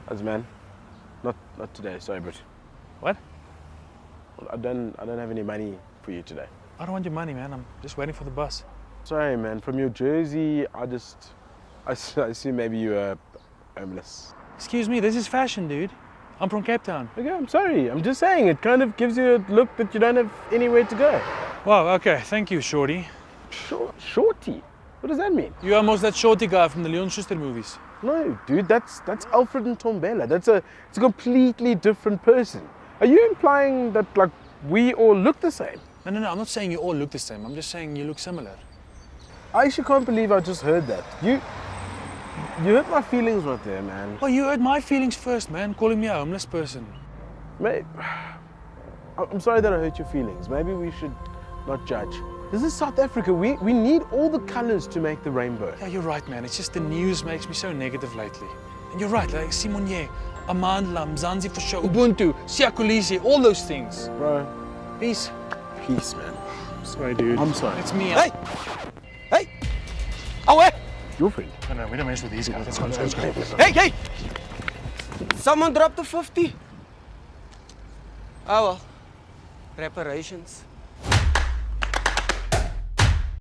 As man, not today. Sorry, but What? I don't have any money for you today. I don't want your money, man. I'm just waiting for the bus. Sorry, man. From your jersey, I assume maybe you are homeless. Excuse me, this is fashion, dude. I'm from Cape Town. Okay, I'm sorry. I'm just saying it kind of gives you a look that you don't have anywhere to go. Wow, okay. Thank you, shorty. Shorty? What does that mean? You're almost that shorty guy from the Leon Schuster movies. No, dude. That's Alfred and Tombela. It's a completely different person. Are you implying that like we all look the same? No. I'm not saying you all look the same. I'm just saying you look similar. I actually can't believe I just heard that. You hurt my feelings right there, man. Well, you hurt my feelings first, man, calling me a homeless person. Mate, I'm sorry that I hurt your feelings. Maybe we should not judge. This is South Africa. We need all the colors to make the rainbow. Yeah, you're right, man. It's just the news makes me so negative lately. And you're right, like Simonier, Amandla, Mzansi for sure, Ubuntu, Siyakulisi, all those things. Bro, Peace. peace, man. Sorry, dude. I'm sorry. It's me. Hey! Hey! Away! Your friend. No, we don't mess with these guys. Let's go. Hey! Someone dropped the 50. Oh well. Reparations.